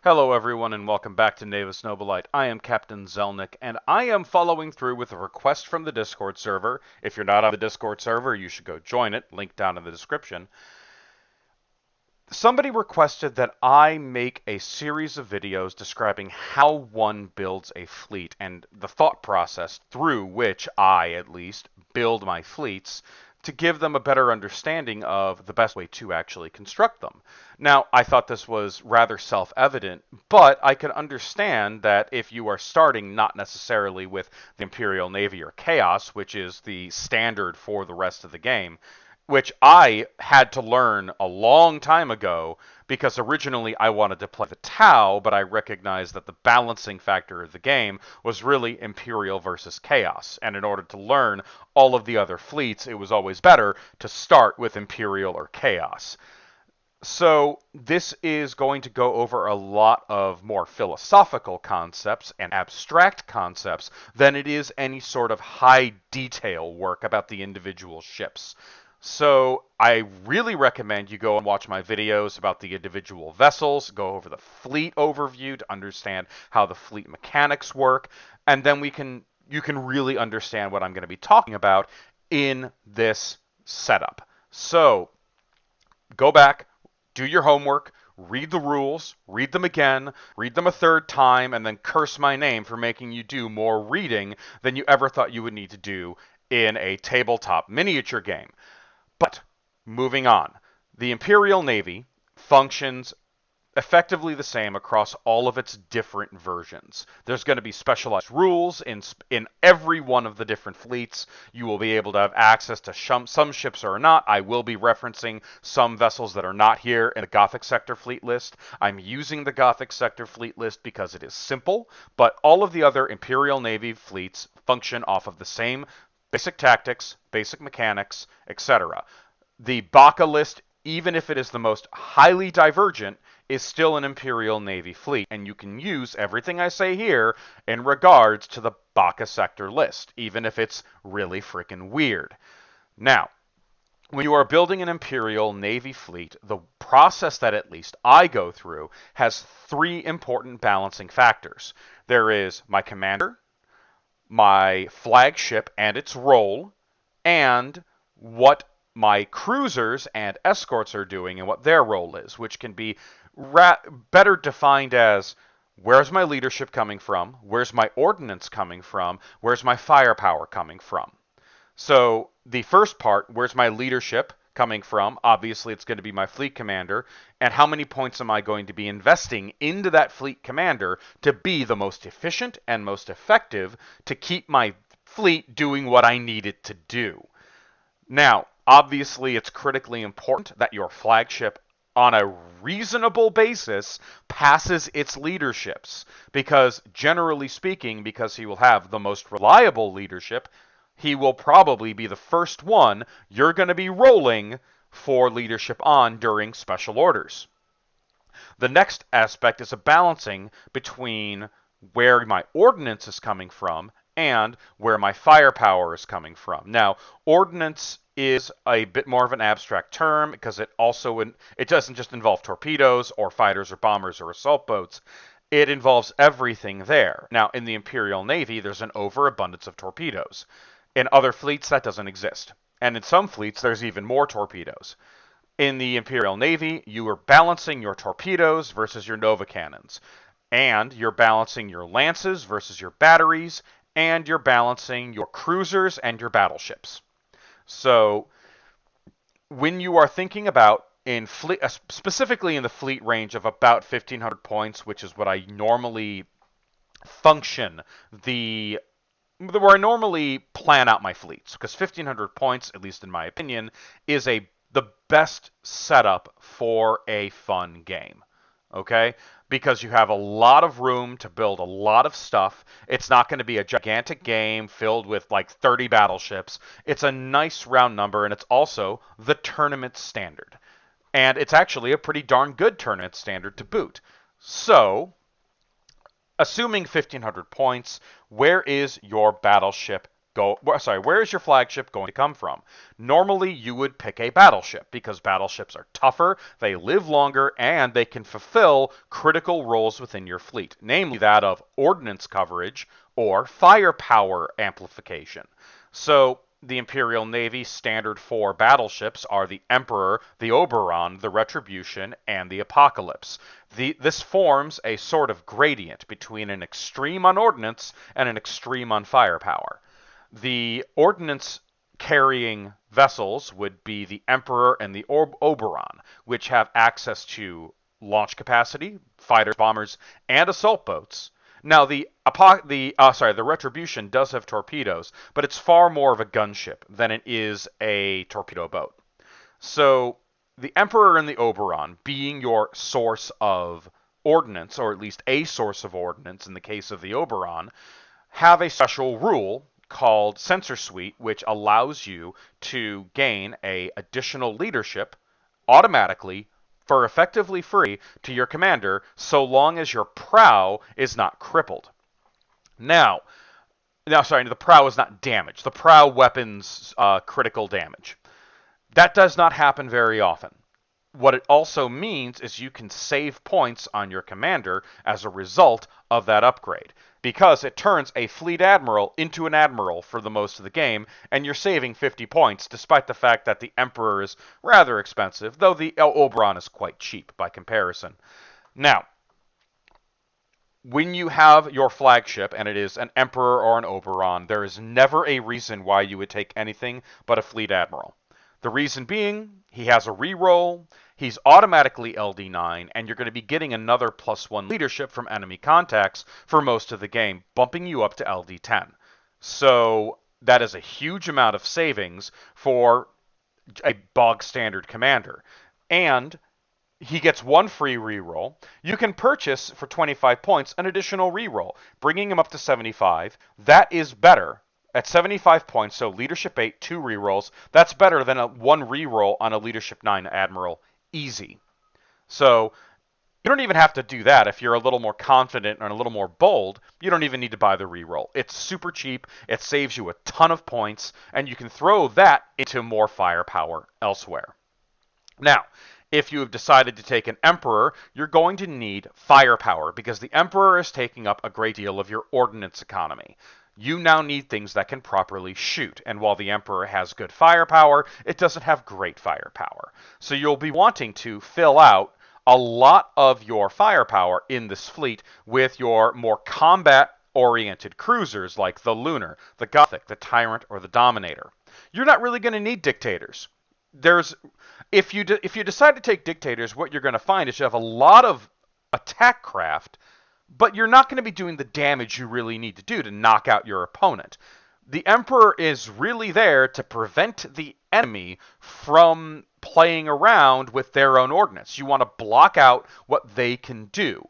Hello everyone and welcome back to Navis Nobilite. I am Captain Zelnick and I am following through with a request from the Discord server. If you're not on the Discord server, you should go join it, link down in the description. Somebody requested that I make a series of videos describing how one builds a fleet and the thought process through which I, at least, build my fleets to give them a better understanding of the best way to actually construct them. Now, I thought this was rather self-evident, but I can understand that if you are starting not necessarily with the Imperial Navy or Chaos, which is the standard for the rest of the game, which I had to learn a long time ago because originally I wanted to play the Tau, but I recognized that the balancing factor of the game was really Imperial versus Chaos. And in order to learn all of the other fleets, it was always better to start with Imperial or Chaos. So this is going to go over a lot of more philosophical concepts and abstract concepts than it is any sort of high detail work about the individual ships. So I really recommend you go and watch my videos about the individual vessels, go over the fleet overview to understand how the fleet mechanics work, and then you can really understand what I'm going to be talking about in this setup. So go back, do your homework, read the rules, read them again, read them a third time, and then curse my name for making you do more reading than you ever thought you would need to do in a tabletop miniature game. But moving on, the Imperial Navy functions effectively the same across all of its different versions. There's going to be specialized rules in every one of the different fleets. You will be able to have access to some ships or not. I will be referencing some vessels that are not here in the Gothic Sector fleet list. I'm using the Gothic Sector fleet list because it is simple, but all of the other Imperial Navy fleets function off of the same basic tactics, basic mechanics, etc. The Baka list, even if it is the most highly divergent, is still an Imperial Navy fleet, and you can use everything I say here in regards to the Baka sector list, even if it's really freaking weird. Now, when you are building an Imperial Navy fleet, the process that at least I go through has three important balancing factors. There is my commander, my flagship and its role, and what my cruisers and escorts are doing and what their role is, which can be better defined as where's my leadership coming from, where's my ordnance coming from, where's my firepower coming from. So the first part, where's my leadership coming from? Obviously, it's going to be my fleet commander. And how many points am I going to be investing into that fleet commander to be the most efficient and most effective to keep my fleet doing what I need it to do? Now, obviously, it's critically important that your flagship on a reasonable basis passes its leaderships because generally speaking, because he will have the most reliable leadership, he will probably be the first one you're going to be rolling for leadership on during special orders. The next aspect is a balancing between where my ordnance is coming from and where my firepower is coming from. Now, ordnance is a bit more of an abstract term because it doesn't just involve torpedoes or fighters or bombers or assault boats. It involves everything there. Now, in the Imperial Navy, there's an overabundance of torpedoes. In other fleets, that doesn't exist. And in some fleets, there's even more torpedoes. In the Imperial Navy, you are balancing your torpedoes versus your Nova cannons. And you're balancing your lances versus your batteries. And you're balancing your cruisers and your battleships. So when you are thinking about in fleet, specifically in the fleet range of about 1,500 points, which is what I normally function where I normally plan out my fleets, because 1,500 points, at least in my opinion, is the best setup for a fun game. Okay? Because you have a lot of room to build a lot of stuff. It's not going to be a gigantic game filled with like 30 battleships. It's a nice round number, and it's also the tournament standard. And it's actually a pretty darn good tournament standard to boot. So, assuming 1,500 points, where is your battleship where is your flagship going to come from? Normally, you would pick a battleship because battleships are tougher, they live longer, and they can fulfill critical roles within your fleet, namely that of ordnance coverage or firepower amplification. So, the Imperial Navy standard 4 battleships are the Emperor, the Oberon, the Retribution, and the Apocalypse. This forms a sort of gradient between an extreme on ordnance and an extreme on firepower. The ordnance carrying vessels would be the Emperor and the Oberon, which have access to launch capacity, fighters, bombers, and assault boats. Now the Retribution does have torpedoes, but it's far more of a gunship than it is a torpedo boat. So the Emperor and the Oberon being your source of ordnance, or at least a source of ordnance in the case of the Oberon, have a special rule called Sensor Suite, which allows you to gain a additional leadership automatically for effectively free to your commander so long as your prow is not crippled. Now, the prow is not damaged. The prow weapons critical damage. That does not happen very often. What it also means is you can save points on your commander as a result of that upgrade, because it turns a fleet admiral into an admiral for the most of the game, and you're saving 50 points despite the fact that the Emperor is rather expensive, though the Oberon is quite cheap by comparison. Now, when you have your flagship, and it is an Emperor or an Oberon, there is never a reason why you would take anything but a fleet admiral. The reason being, he has a reroll, he's automatically LD9, and you're going to be getting another +1 leadership from enemy contacts for most of the game, bumping you up to LD10. So that is a huge amount of savings for a bog standard commander. And he gets one free reroll. You can purchase for 25 points an additional reroll, bringing him up to 75. That is better at 75 points, so Leadership 8, 2 rerolls. That's better than a 1 reroll on a Leadership 9 Admiral. Easy. So you don't even have to do that if you're a little more confident and a little more bold. You don't even need to buy the reroll. It's super cheap. It saves you a ton of points, and you can throw that into more firepower elsewhere. Now, if you have decided to take an Emperor, you're going to need firepower because the Emperor is taking up a great deal of your ordnance economy. You now need things that can properly shoot, and while the Emperor has good firepower, it doesn't have great firepower. So you'll be wanting to fill out a lot of your firepower in this fleet with your more combat-oriented cruisers like the Lunar, the Gothic, the Tyrant, or the Dominator. You're not really going to need dictators. If you decide to take dictators, what you're going to find is you have a lot of attack craft, but you're not going to be doing the damage you really need to do to knock out your opponent. The Emperor is really there to prevent the enemy from playing around with their own ordnance. You want to block out what they can do.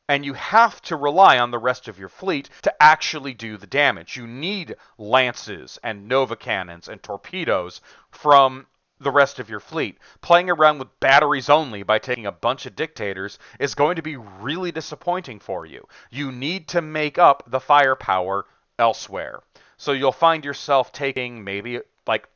And you have to rely on the rest of your fleet to actually do the damage. You need lances and nova cannons and torpedoes from the rest of your fleet. Playing around with batteries only by taking a bunch of dictators is going to be really disappointing for you. You need to make up the firepower elsewhere. So you'll find yourself taking maybe like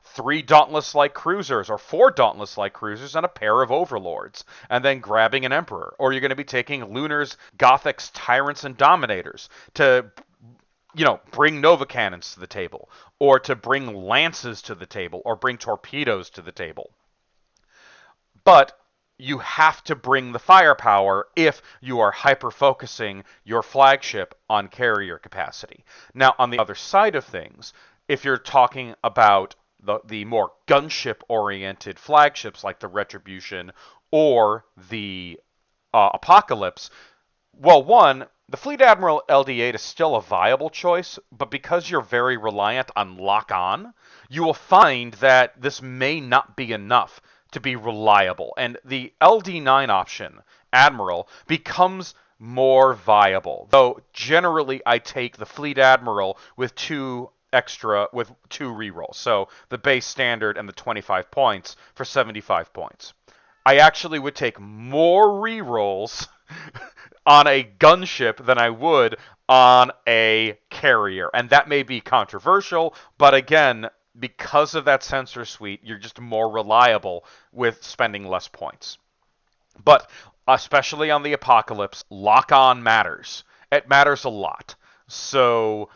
3 Dauntless-like cruisers or 4 Dauntless-like cruisers and a pair of Overlords, and then grabbing an Emperor. Or you're going to be taking Lunars, Gothics, Tyrants, and Dominators to bring Nova Cannons to the table, or to bring Lances to the table, or bring Torpedoes to the table. But you have to bring the firepower if you are hyper-focusing your flagship on carrier capacity. Now, on the other side of things, if you're talking about the more gunship-oriented flagships like the Retribution or the Apocalypse, well, one, the Fleet Admiral LD8 is still a viable choice, but because you're very reliant on lock-on, you will find that this may not be enough to be reliable. And the LD9 option, Admiral, becomes more viable. Though, generally, I take the Fleet Admiral with 2 rerolls. So, the base standard and the 25 points for 75 points. I actually would take more rerolls on a gunship than I would on a carrier. And that may be controversial, but again, because of that sensor suite, you're just more reliable with spending less points. But especially on the Apocalypse, lock on matters. It matters a lot. So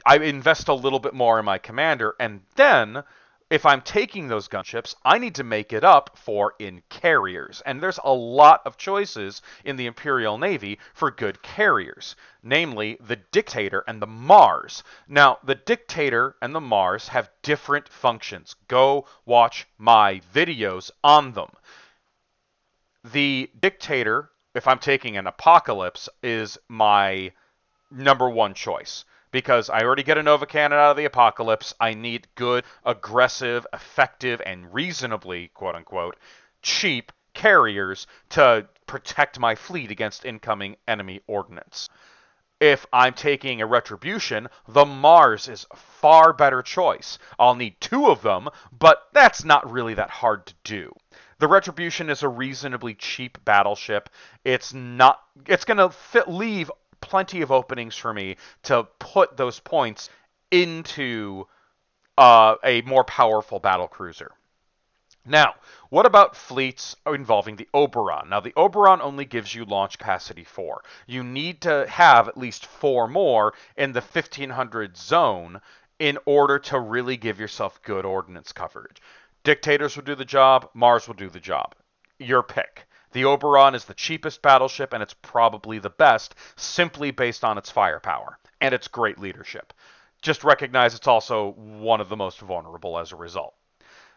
I invest a little bit more in my commander, and then if I'm taking those gunships, I need to make it up for in carriers. And there's a lot of choices in the Imperial Navy for good carriers, namely the Dictator and the Mars. Now, the Dictator and the Mars have different functions. Go watch my videos on them. The Dictator, if I'm taking an Apocalypse, is my number one choice. Because I already get a Nova Cannon out of the Apocalypse, I need good, aggressive, effective, and reasonably, quote unquote, cheap carriers to protect my fleet against incoming enemy ordnance. If I'm taking a Retribution, the Mars is a far better choice. I'll need two of them, but that's not really that hard to do. The Retribution is a reasonably cheap battleship. It's going to leave plenty of openings for me to put those points into a more powerful battlecruiser. Now, what about fleets involving the Oberon? Now, the Oberon only gives you launch capacity 4. You need to have at least 4 more in the 1500 zone in order to really give yourself good ordnance coverage. Dictators will do the job, Mars will do the job. Your pick. The Oberon is the cheapest battleship, and it's probably the best, simply based on its firepower and its great leadership. Just recognize it's also one of the most vulnerable as a result.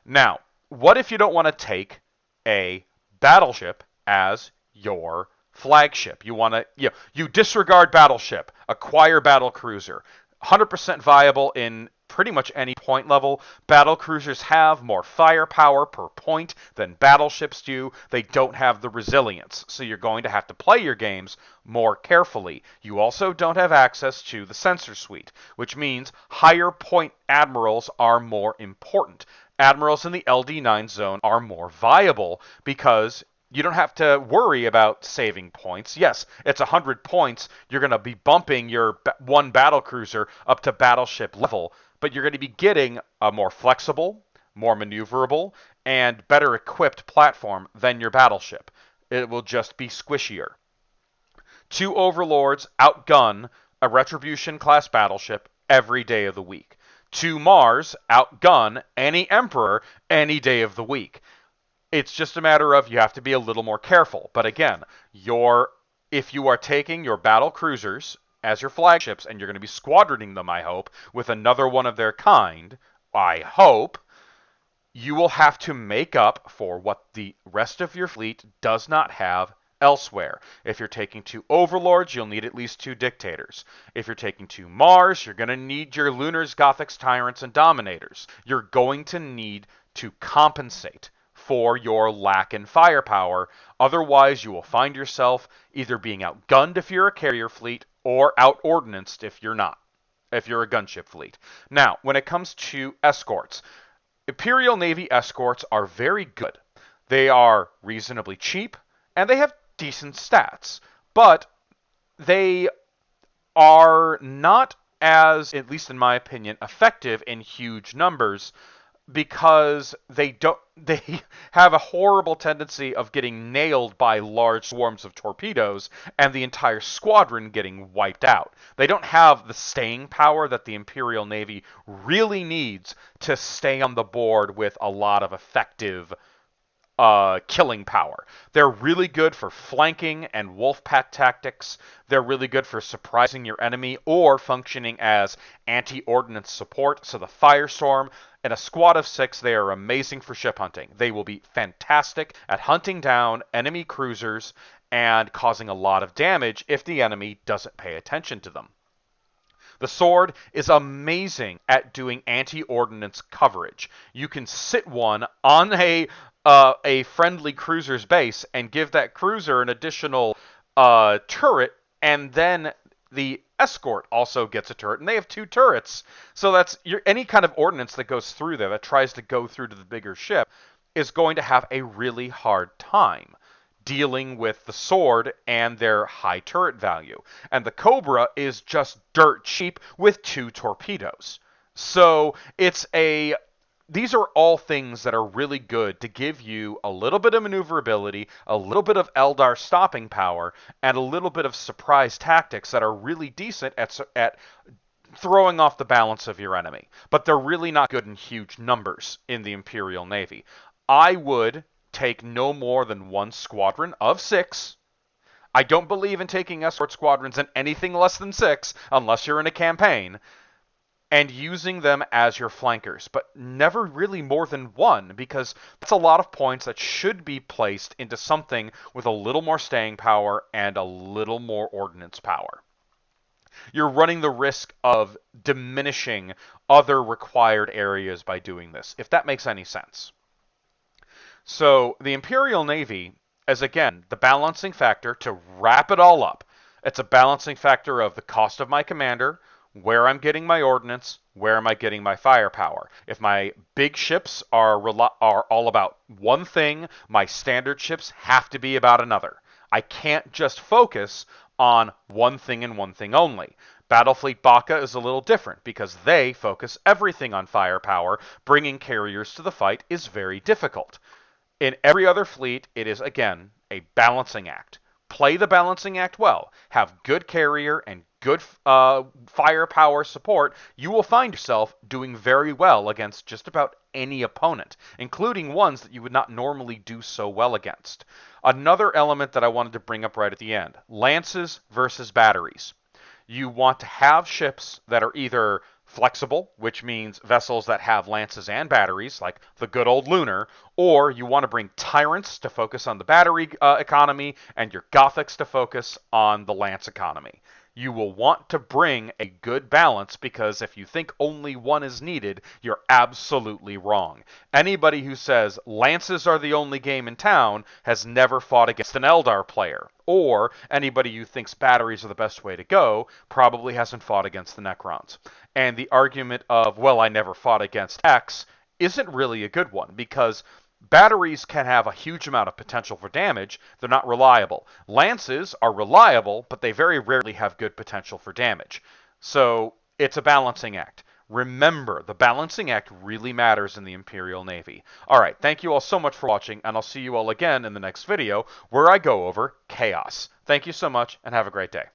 Now, what if you don't want to take a battleship as your flagship? You want to, you disregard battleship, acquire battle cruiser. 100% viable in pretty much any point level. Battle cruisers have more firepower per point than battleships do. They don't have the resilience, so you're going to have to play your games more carefully. You also don't have access to the sensor suite, which means higher point admirals are more important. Admirals in the LD9 zone are more viable because you don't have to worry about saving points. Yes, it's 100 points. You're going to be bumping your one battlecruiser up to battleship level, but you're going to be getting a more flexible, more maneuverable, and better equipped platform than your battleship. It will just be squishier. 2 Overlords outgun a Retribution class battleship every day of the week. 2 Mars outgun any Emperor any day of the week. It's just a matter of you have to be a little more careful. But again, if you are taking your battle cruisers as your flagships and you're going to be squadroning them, I hope, with another one of their kind, I hope, you will have to make up for what the rest of your fleet does not have elsewhere. If you're taking 2 Overlords, you'll need at least 2 Dictators. If you're taking 2 Mars, you're going to need your Lunars, Gothics, Tyrants, and Dominators. You're going to need to compensate for your lack in firepower. Otherwise, you will find yourself either being outgunned if you're a carrier fleet or out-ordnanced if you're not, if you're a gunship fleet. Now, when it comes to escorts, Imperial Navy escorts are very good. They are reasonably cheap, and they have decent stats, but they are not as, at least in my opinion, effective in huge numbers because they have a horrible tendency of getting nailed by large swarms of torpedoes and the entire squadron getting wiped out. They don't have the staying power that the Imperial Navy really needs to stay on the board with a lot of effective killing power. They're really good for flanking and wolfpack tactics. They're really good for surprising your enemy or functioning as anti-ordnance support. So the Firestorm and a squad of 6, they are amazing for ship hunting. They will be fantastic at hunting down enemy cruisers and causing a lot of damage if the enemy doesn't pay attention to them. The Sword is amazing at doing anti-ordnance coverage. You can sit one on a friendly cruiser's base and give that cruiser an additional turret, and then the escort also gets a turret, and they have 2 turrets. So that's any kind of ordnance that goes through there that tries to go through to the bigger ship is going to have a really hard time. dealing with the sword and their high turret value. And the Cobra is just dirt cheap with 2 torpedoes. So these are all things that are really good to give you a little bit of maneuverability, a little bit of Eldar stopping power, and a little bit of surprise tactics that are really decent at throwing off the balance of your enemy. But they're really not good in huge numbers in the Imperial Navy. I would take no more than 1 squadron of 6. I don't believe in taking escort squadrons in anything less than 6, unless you're in a campaign, and using them as your flankers, but never really more than 1, because that's a lot of points that should be placed into something with a little more staying power and a little more ordnance power. You're running the risk of diminishing other required areas by doing this, if that makes any sense. So the Imperial Navy is, again, the balancing factor to wrap it all up. It's a balancing factor of the cost of my commander, where I'm getting my ordnance, where am I getting my firepower. If my big ships are all about one thing, my standard ships have to be about another. I can't just focus on one thing and one thing only. Battlefleet Baka is a little different because they focus everything on firepower. Bringing carriers to the fight is very difficult. In every other fleet, it is, again, a balancing act. Play the balancing act well. Have good carrier and good firepower support. You will find yourself doing very well against just about any opponent, including ones that you would not normally do so well against. Another element that I wanted to bring up right at the end, lances versus batteries. You want to have ships that are either flexible, which means vessels that have lances and batteries, like the good old Lunar, or you want to bring tyrants to focus on the battery economy and your Gothics to focus on the lance economy. You will want to bring a good balance, because if you think only one is needed, you're absolutely wrong. Anybody who says lances are the only game in town has never fought against an Eldar player. Or anybody who thinks batteries are the best way to go probably hasn't fought against the Necrons. And the argument of, well, I never fought against X isn't really a good one, because batteries can have a huge amount of potential for damage. They're not reliable. Lances are reliable, but they very rarely have good potential for damage. So it's a balancing act. Remember, the balancing act really matters in the Imperial Navy. Alright, thank you all so much for watching, and I'll see you all again in the next video, where I go over Chaos. Thank you so much, and have a great day.